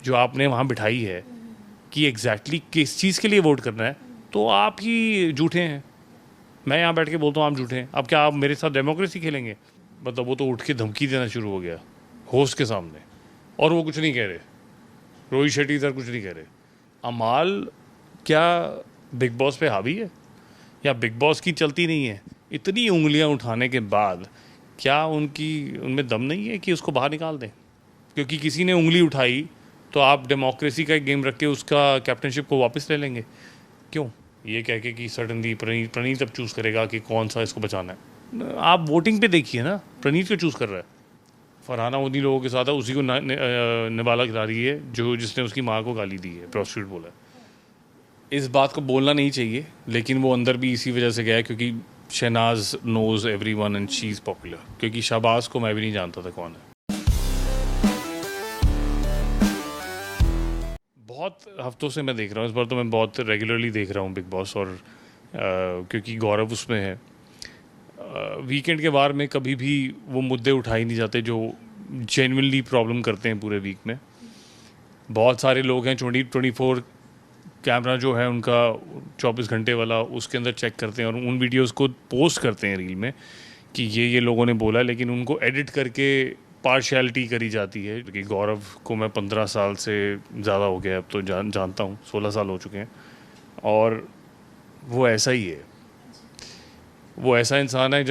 जो आपने वहाँ बिठाई है कि एग्जैक्टली किस चीज़ के लिए वोट करना है, तो आप ही झूठे हैं। मैं यहाँ बैठ के बोलता हूँ आप झूठे हैं, अब क्या आप मेरे साथ डेमोक्रेसी खेलेंगे? मतलब वो तो उठ के धमकी देना शुरू हो गया होस्ट के सामने, और वो कुछ नहीं कह रहे, रोहित शेट्टी सर कुछ नहीं कह रहे। अमाल क्या बिग बॉस पे हावी है या बिग बॉस की चलती नहीं है? इतनी उंगलियां उठाने के बाद क्या उनमें दम नहीं है कि उसको बाहर निकाल दें? क्योंकि किसी ने उंगली उठाई तो आप डेमोक्रेसी का एक गेम रख के उसका कैप्टनशिप को वापस ले लेंगे? क्यों? ये कह के कि सडनली प्रणीत अब चूज़ करेगा कि कौन सा इसको बचाना है। आप वोटिंग पे देखिए ना, प्रणीत को चूज़ कर रहा है। फरहाना उन्हीं लोगों के साथ है, उसी को निवाला खिला रही है जो जिसने उसकी माँ को गाली दी है, प्रोस्टिट्यूट बोला है। इस बात को बोलना नहीं चाहिए, लेकिन वो अंदर भी इसी वजह से गया है क्योंकि Shehnaaz knows everyone and she is popular. क्योंकि शाहबाज को मैं भी नहीं जानता था कौन है। बहुत हफ्तों से मैं देख रहा हूँ, इस बार तो मैं बहुत रेगुलरली देख रहा हूँ बिग बॉस, और क्योंकि गौरव उसमें है। वीकेंड के बार में कभी भी वो मुद्दे उठाए नहीं जाते जो जेन्युइनली प्रॉब्लम करते हैं पूरे वीक में। बहुत सारे लोग हैं 24 कैमरा जो है उनका 24 घंटे वाला, उसके अंदर चेक करते हैं और उन वीडियोस को पोस्ट करते हैं रील में कि ये लोगों ने बोला, लेकिन उनको एडिट करके पार्शियलिटी करी जाती है। क्योंकि गौरव को मैं 15 साल से ज़्यादा हो गया, अब तो जानता हूँ, 16 साल हो चुके हैं, और वो ऐसा ही है। वो ऐसा इंसान है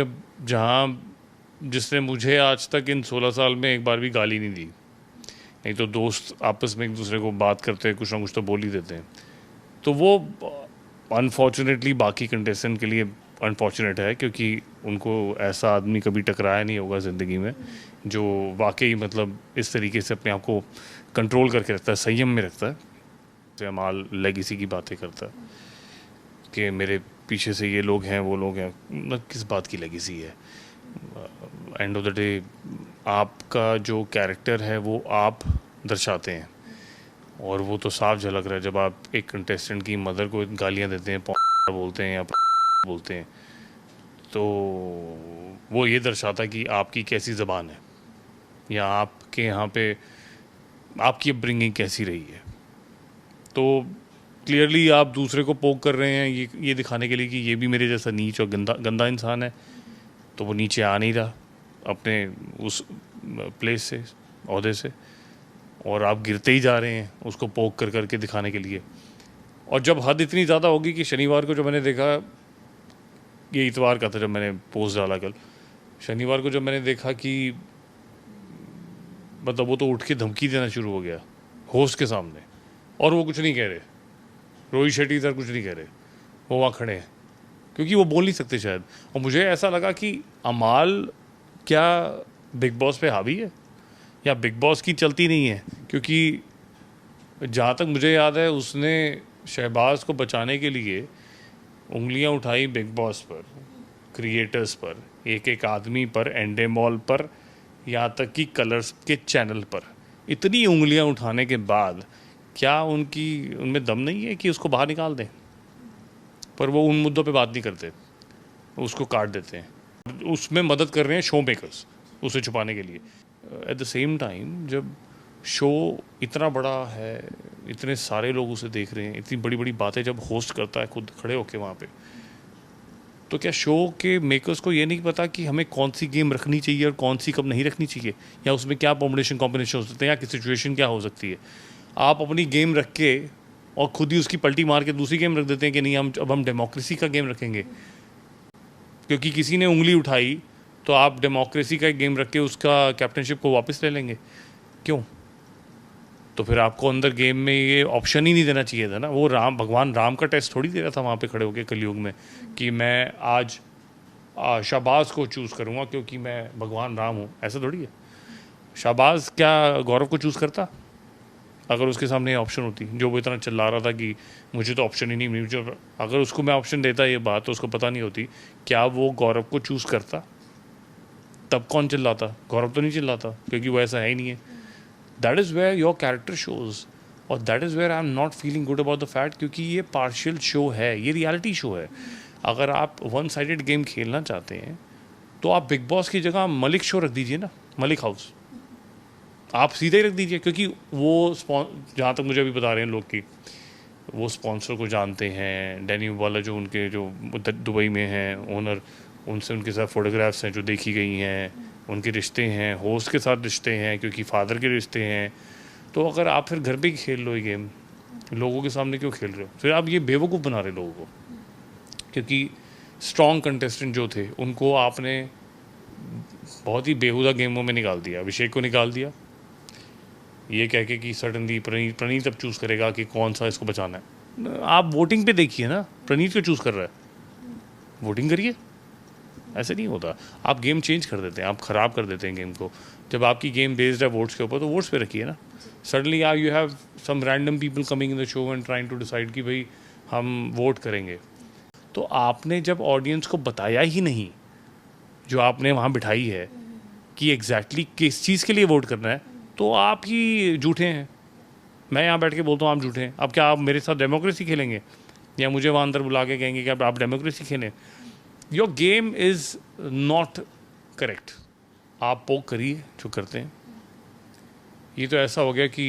जिसने मुझे आज तक इन 16 साल में एक बार भी गाली नहीं दी। नहीं तो दोस्त आपस में एक दूसरे को बात करते हैं, कुछ ना कुछ तो बोल ही देते हैं। तो वो अनफॉर्चुनेटली बाकी कंटेस्टेंट के लिए अनफॉर्चुनेट है, क्योंकि उनको ऐसा आदमी कभी टकराया नहीं होगा ज़िंदगी में जो वाकई मतलब इस तरीके से अपने आप को कंट्रोल करके रखता है, संयम में रखता है। जैसे अमाल लेगेसी की बातें करता है कि मेरे पीछे से ये लोग हैं, वो लोग हैं, मतलब किस बात की लेगेसी है? एंड ऑफ द डे आपका जो कैरेक्टर है वो आप दर्शाते हैं, और वो तो साफ झलक रहा है जब आप एक कंटेस्टेंट की मदर को गालियां देते हैं, बोलते हैं या बोलते हैं, तो वो ये दर्शाता है कि आपकी कैसी ज़बान है या आपके यहाँ पे आपकी अपब्रिंगिंग कैसी रही है। तो क्लियरली आप दूसरे को पोक कर रहे हैं ये दिखाने के लिए कि ये भी मेरे जैसा नीच और गंदा इंसान है, तो वो नीचे आ नहीं रहा अपने उस प्लेस से, ओहदे से, और आप गिरते ही जा रहे हैं उसको पोक कर करके दिखाने के लिए। और जब हद इतनी ज़्यादा होगी कि शनिवार को जो मैंने देखा, ये इतवार का था जब मैंने पोस्ट डाला कल, शनिवार को जब मैंने देखा कि मतलब वो तो उठ के धमकी देना शुरू हो गया होस्ट के सामने, और वो कुछ नहीं कह रहे, रोहित शेट्टी सर कुछ नहीं कह रहे, वो वहाँ खड़े हैं क्योंकि वो बोल नहीं सकते शायद। और मुझे ऐसा लगा कि अमाल क्या बिग बॉस पे हावी है या बिग बॉस की चलती नहीं है? क्योंकि जहाँ तक मुझे याद है उसने शहबाज को बचाने के लिए उंगलियां उठाई बिग बॉस पर, क्रिएटर्स पर, एक एक आदमी पर, एंडेमॉल पर, यहाँ तक कि कलर्स के चैनल पर। इतनी उंगलियां उठाने के बाद क्या उनमें दम नहीं है कि उसको बाहर निकाल दें? पर वो उन मुद्दों पे बात नहीं करते, उसको काट देते हैं। उसमें मदद कर रहे हैं शो मेकर्स उसे छुपाने के लिए। एट द सेम टाइम जब शो इतना बड़ा है, इतने सारे लोग उसे देख रहे हैं, इतनी बड़ी बड़ी बातें जब होस्ट करता है खुद खड़े होके वहाँ पे, तो क्या शो के मेकर्स को ये नहीं पता कि हमें कौन सी गेम रखनी चाहिए और कौन सी कब नहीं रखनी चाहिए, या उसमें क्या कॉम्बिनेशन हो सकते हैं, या कि सिचुएशन क्या हो सकती है? आप अपनी गेम रख के और खुद ही उसकी पलटी मार के दूसरी गेम रख देते हैं कि नहीं हम डेमोक्रेसी का गेम रखेंगे। क्योंकि किसी ने उंगली उठाई तो आप डेमोक्रेसी का एक गेम रख के उसका कैप्टनशिप को वापस ले लेंगे? क्यों? तो फिर आपको अंदर गेम में ये ऑप्शन ही नहीं देना चाहिए था ना। वो भगवान राम का टेस्ट थोड़ी दे रहा था वहाँ पे खड़े होकर कलयुग में कि मैं आज शाहबाज को चूज़ करूँगा क्योंकि मैं भगवान राम हूँ। ऐसा थोड़ी है। शाहबाज क्या गौरव को चूज़ करता अगर उसके सामने ये ऑप्शन होती, जो वो इतना चिल्ला रहा था कि मुझे तो ऑप्शन ही नहीं मुझे? अगर उसको मैं ऑप्शन देता ये बात तो उसको पता नहीं होती, क्या वो गौरव को चूज़ करता? तब कौन चिल्लाता? गौरव तो नहीं चिल्लाता क्योंकि वो ऐसा है ही नहीं है। That is where your character shows, और that is where I am not feeling good about the fact, क्योंकि ये पार्शियल शो है, ये रियलिटी शो है। अगर आप वन साइडेड गेम खेलना चाहते हैं तो आप बिग बॉस की जगह मलिक शो रख दीजिए ना, मलिक हाउस। आप सीधे ही रख दीजिए, क्योंकि वो जहाँ तक मुझे अभी बता रहे हैं लोग कि वो स्पॉन्सर को जानते हैं, डैनी वाला जो उनके जो दुबई में हैं ओनर, उनसे उनके साथ फ़ोटोग्राफ्स हैं जो देखी गई हैं, उनके रिश्ते हैं, होस्ट के साथ रिश्ते हैं क्योंकि फादर के रिश्ते हैं। तो अगर आप फिर घर पे ही खेल लो ये गेम, लोगों के सामने क्यों खेल रहे हो? फिर आप ये बेवकूफ़ बना रहे लोगों को, क्योंकि स्ट्रॉन्ग कंटेस्टेंट जो थे उनको आपने बहुत ही बेहुदा गेमों में निकाल दिया। अभिषेक को निकाल दिया ये कह के कि सडनली प्रणीत अब चूज़ करेगा कि कौन सा इसको बचाना है। आप वोटिंग पे देखिए ना, प्रणीत क्यों चूज़ कर रहा है? वोटिंग करिए। ऐसे नहीं होता, आप गेम चेंज कर देते हैं, आप ख़राब कर देते हैं गेम को। जब आपकी गेम बेस्ड है वोट्स के ऊपर तो वोट्स पे रखिए ना। Suddenly you have some random people coming in the show and trying to decide कि भाई हम वोट करेंगे। तो आपने जब ऑडियंस को बताया ही नहीं, जो आपने वहाँ बिठाई है कि एग्जैक्टली किस चीज़ के लिए वोट करना है, तो आप ही झूठे हैं। मैं यहाँ बैठ के बोलता हूँ आप झूठे हैं। अब क्या आप मेरे साथ डेमोक्रेसी खेलेंगे या मुझे वहाँ अंदर बुला के कहेंगे कि अब आप डेमोक्रेसी खेलें? Your game is not correct. आप पोक करिए जो करते हैं। ये तो ऐसा हो गया कि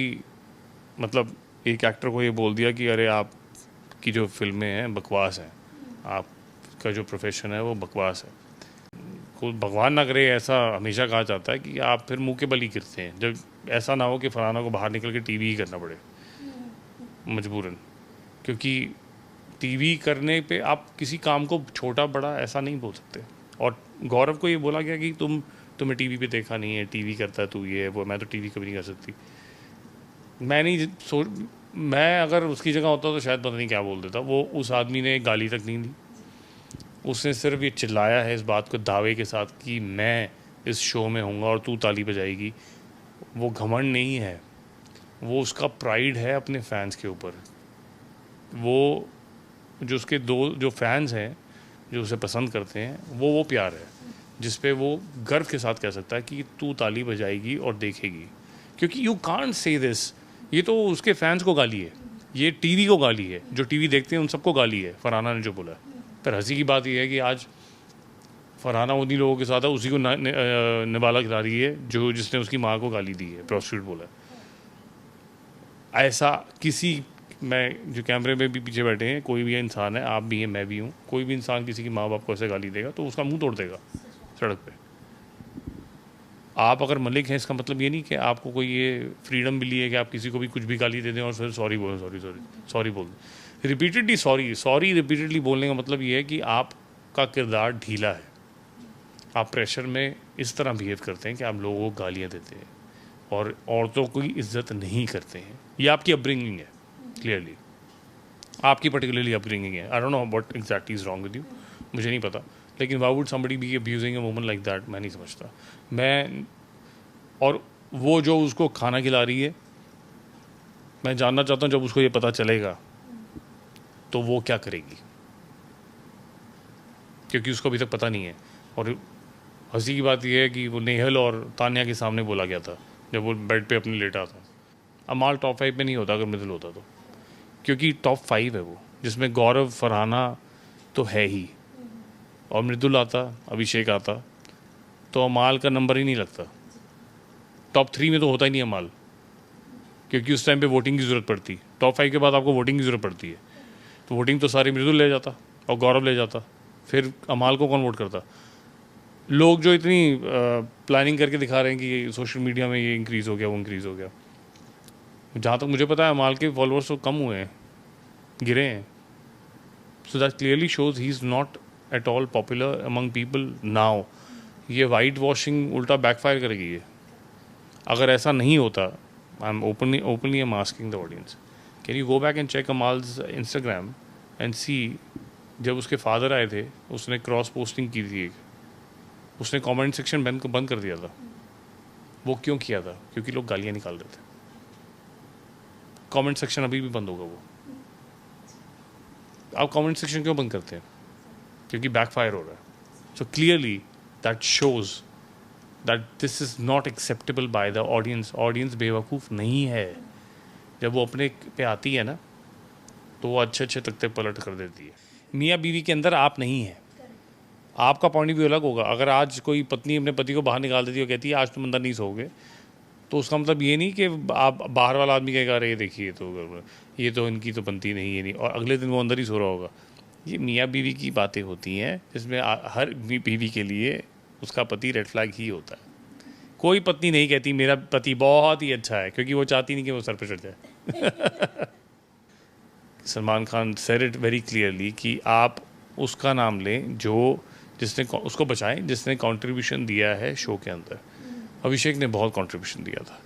मतलब एक एक्टर को ये बोल दिया कि अरे आपकी जो फिल्में हैं बकवास हैं, आपका जो प्रोफेशन है वो बकवास है। कोई भगवान ना करे ऐसा हमेशा कहा जाता है कि आप फिर मुंह के बल ही गिरते हैं। जब ऐसा ना हो कि फलाना को बाहर निकल के टीवी ही करना पड़े मजबूरन, क्योंकि टीवी करने पे आप किसी काम को छोटा बड़ा ऐसा नहीं बोल सकते। और गौरव को ये बोला गया कि तुम्हें टीवी पे देखा नहीं है, टीवी करता है तू, ये है वो। मैं तो टीवी कभी नहीं कर सकती। मैं अगर उसकी जगह होता तो शायद पता नहीं क्या बोल देता। वो उस आदमी ने गाली तक नहीं दी, उसने सिर्फ ये चिल्लाया है इस बात को दावे के साथ कि मैं इस शो में हूँगा और तू ताली बजाएगी। वो घमंड नहीं है, वो उसका प्राइड है अपने फैंस के ऊपर। वो जो उसके दो जो फैंस हैं जो उसे पसंद करते हैं, वो प्यार है जिस पे वो गर्व के साथ कह सकता है कि तू ताली बजाएगी और देखेगी। क्योंकि यू कांट से दिस, ये तो उसके फैंस को गाली है, ये टीवी को गाली है, जो टीवी देखते हैं उन सबको गाली है फरहाना ने जो बोला। पर हंसी की बात यह है कि आज फरहाना उन्हीं लोगों के साथ है, उसी को निवाला खिला रही है जो जिसने उसकी माँ को गाली दी है, प्रोस्टिट्यूट बोला। ऐसा किसी, मैं जो कैमरे में भी पीछे बैठे हैं, कोई भी इंसान है, आप भी हैं, मैं भी हूँ, कोई भी इंसान किसी की माँ बाप को ऐसे गाली देगा तो उसका मुंह तोड़ देगा सड़क पे। आप अगर मलिक हैं इसका मतलब ये नहीं कि आपको कोई ये फ्रीडम मिली है कि आप किसी को भी कुछ भी गाली दे दें और फिर सॉरी बोलें, सॉरी बोल दें रिपीटेडली। सॉरी रिपीटेडली बोलने का मतलब ये है कि आपका किरदार ढीला है। आप प्रेशर में इस तरह बिहेव करते हैं कि आप लोगों को गालियाँ देते हैं और औरतों की इज्जत नहीं करते हैं। ये आपकी अपब्रिंगिंग है, क्लियरली आपकी पर्टिकुलरली अपब्रिंगिंग है। I don't know what exactly is wrong with you, मुझे नहीं पता, लेकिन why would somebody be abusing a woman like that, मैं नहीं समझता। और वो जो उसको खाना खिला रही है, मैं जानना चाहता हूँ जब उसको ये पता चलेगा तो वो क्या करेगी, क्योंकि उसको अभी तक पता नहीं है। और हंसी की बात यह है कि वो नेहल और तान्या के सामने बोला गया था जब वो बेड पे अपने लेटा था। अमाल टॉप 5 में नहीं होता अगर मृदुल होता तो, क्योंकि टॉप 5 है वो, जिसमें गौरव फरहाना तो है ही, और मृदुल आता, अभिषेक आता, तो अमाल का नंबर ही नहीं लगता। टॉप 3 में तो होता ही नहीं अमाल, क्योंकि उस टाइम पे वोटिंग की ज़रूरत पड़ती। टॉप 5 के बाद आपको वोटिंग की ज़रूरत पड़ती है, तो वोटिंग तो सारी मृदुल ले जाता और गौरव ले जाता, फिर अमाल को कौन वोट करता? लोग जो इतनी प्लानिंग करके दिखा रहे हैं कि सोशल मीडिया में ये इंक्रीज़ हो गया, वो इंक्रीज़ हो गया, जहाँ तक मुझे पता है अमाल के फॉलोअर्स तो कम हुए हैं, गिरे हैं। So that clearly shows he is not at all popular among people now. ये वाइट वॉशिंग उल्टा बैकफायर करेगी ये, अगर ऐसा नहीं होता। I am openly am asking the audience, can you go back and check Amaal's Instagram and see, जब उसके फादर आए थे उसने क्रॉस पोस्टिंग की थी एक, उसने कमेंट सेक्शन बंद कर दिया था। वो क्यों किया था? क्योंकि लोग गालियाँ निकाल रहे थे। कमेंट सेक्शन अभी भी बंद होगा वो। आप कमेंट सेक्शन क्यों बंद करते हैं? क्योंकि बैकफायर हो रहा है। So clearly that shows that this is not acceptable by the audience. Audience बेवकूफ़ नहीं है, जब वो अपने पे आती है ना तो वो अच्छे तख्ते पलट कर देती है। मियाँ बीवी के अंदर आप नहीं हैं, आपका पॉइंट भी अलग होगा। अगर आज कोई पत्नी अपने पति को बाहर निकाल देती है और कहती है आज तुम अंदर नहीं सोओगे, तो उसका मतलब ये नहीं कि आप बाहर वाला आदमी कहेगा अरे ये देखिए तो ये तो इनकी तो बनती नहीं है नहीं, और अगले दिन वो अंदर ही सो रहा होगा। ये मियाँ बीवी की बातें होती हैं जिसमें हर बीवी के लिए उसका पति रेड फ्लैग ही होता है। कोई पत्नी नहीं कहती मेरा पति बहुत ही अच्छा है, क्योंकि वो चाहती नहीं कि वो सर पे चढ़ जाए। Salman Khan said it very clearly कि आप उसका नाम लें जो जिसने उसको बचाएं जिसने कंट्रीब्यूशन दिया है शो के अंदर। अभिषेक ने बहुत कंट्रीब्यूशन दिया था,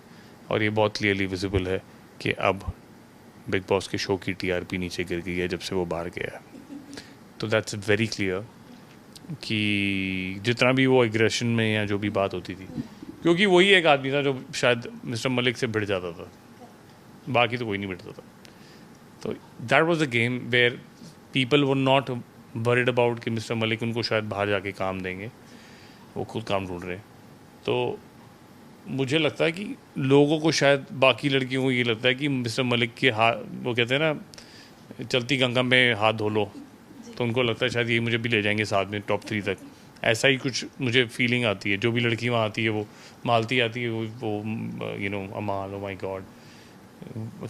और ये बहुत क्लियरली विजिबल है कि अब बिग बॉस के शो की टीआरपी नीचे गिर गई है जब से वो बाहर गया है। तो दैट्स वेरी क्लियर कि जितना भी वो एग्रेशन में या जो भी बात होती थी, क्योंकि वही एक आदमी था जो शायद मिस्टर मलिक से भिड़ जाता था, बाकी तो कोई नहीं भिड़ता था। तो that was the game where people were not worried about कि मिस्टर मलिक उनको शायद बाहर जाके काम देंगे, वो खुद काम ढूंढ रहे हैं। तो मुझे लगता है कि लोगों को शायद बाकी लड़कियों को ये लगता है कि मिस्टर मलिक के हाथ, वो कहते हैं ना चलती गंगा में हाथ धो लो, तो उनको लगता है शायद ये मुझे भी ले जाएंगे साथ में टॉप 3 तक। ऐसा ही कुछ मुझे फीलिंग आती है। जो भी लड़की वहाँ आती है वो मालती आती है, वो यू नो अमाल, ओ माय गॉड,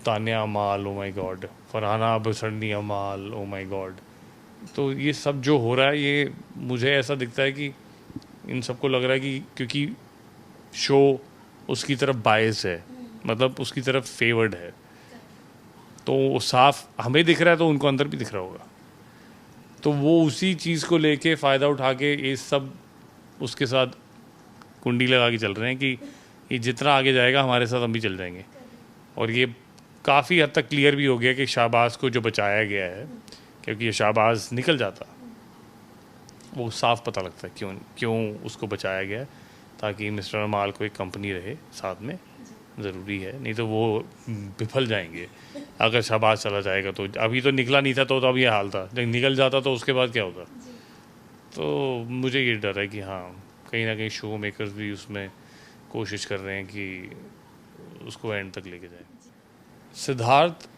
तान्या अमाल, ओ माय गॉड, फरहाना बसरनी अमाल, ओ माय गॉड। तो ये सब जो हो रहा है, ये मुझे ऐसा दिखता है कि इन सबको लग रहा है कि क्योंकि शो उसकी तरफ बायस है, मतलब उसकी तरफ फेवर्ड है, तो साफ हमें दिख रहा है तो उनको अंदर भी दिख रहा होगा। तो वो उसी चीज़ को लेके फ़ायदा उठा के ये सब उसके साथ कुंडी लगा के चल रहे हैं कि ये जितना आगे जाएगा हमारे साथ हम भी चल जाएंगे। और ये काफ़ी हद तक क्लियर भी हो गया कि शाहबाज को जो बचाया गया है, क्योंकि ये शाहबाज निकल जाता वो साफ पता लगता है क्यों उसको बचाया गया, ताकि मिस्टर अमाल को एक कंपनी रहे साथ में, ज़रूरी है। नहीं तो वो विफल जाएंगे अगर शाहबाज चला जाएगा। तो अभी तो निकला नहीं था तो अब ये हाल था, जब निकल जाता तो उसके बाद क्या होता। तो मुझे ये डर है कि हाँ, कहीं ना कहीं शो मेकर्स भी उसमें कोशिश कर रहे हैं कि उसको एंड तक लेके जाए। सिद्धार्थ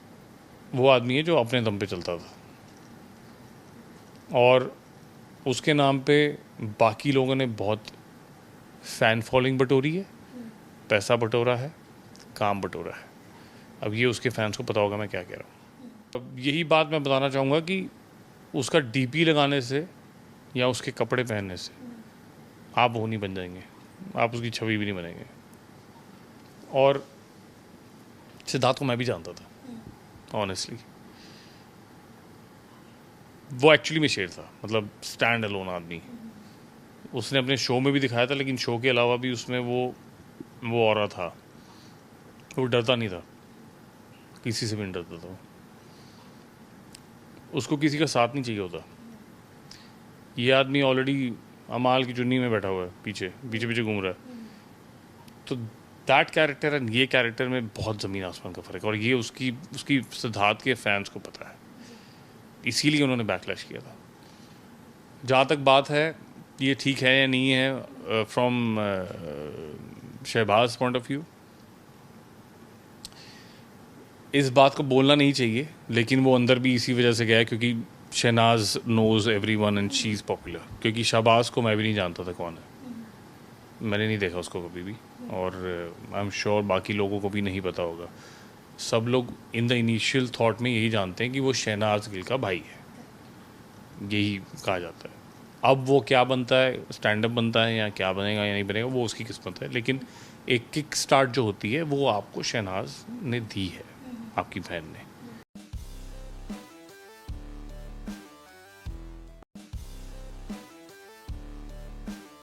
वो आदमी है जो अपने दम पे चलता था, और उसके नाम पे बाकी लोगों ने बहुत फ़ैन फॉलोइंग बटोरी है, पैसा बटोरा है, काम बटोरा है। अब ये उसके फैंस को पता होगा मैं क्या कह रहा हूँ। अब यही बात मैं बताना चाहूँगा कि उसका डीपी लगाने से या उसके कपड़े पहनने से आप वो नहीं बन जाएंगे, आप उसकी छवि भी नहीं बनेंगे। और सिद्धार्थ को मैं भी जानता था ऑनेस्टली। वो एक्चुअली में शेर था, मतलब स्टैंड अलोन आदमी। उसने अपने शो में भी दिखाया था, लेकिन शो के अलावा भी उसमें वो औरा था। वो डरता नहीं था, किसी से भी नहीं डरता था। उसको किसी का साथ नहीं चाहिए होता। ये आदमी ऑलरेडी अमाल की चुन्नी में बैठा हुआ है, पीछे पीछे घूम रहा है। तो दैट कैरेक्टर एंड ये कैरेक्टर में बहुत ज़मीन आसमान का फ़र्क है, और ये उसकी सिद्धार्थ के फैंस को पता है, इसीलिए उन्होंने बैकलैश किया था। जहाँ तक बात है ये ठीक है या नहीं है from Shahbaz point of view, इस बात को बोलना नहीं चाहिए, लेकिन वो अंदर भी इसी वजह से गया है क्योंकि Shehnaaz knows everyone and she is popular. क्योंकि शहबाज को मैं भी नहीं जानता था कौन है, मैंने नहीं देखा उसको कभी भी, और आई एम श्योर बाकी लोगों को भी नहीं पता होगा। सब लोग इन द इनिशियल थॉट में यही जानते हैं कि वो शहनाज गिल का भाई है, यही कहा जाता है। अब वो क्या बनता है, स्टैंड अप बनता है या क्या बनेगा या नहीं बनेगा, वो उसकी किस्मत है। लेकिन एक किक स्टार्ट जो होती है वो आपको शहनाज ने दी है, आपकी बहन ने।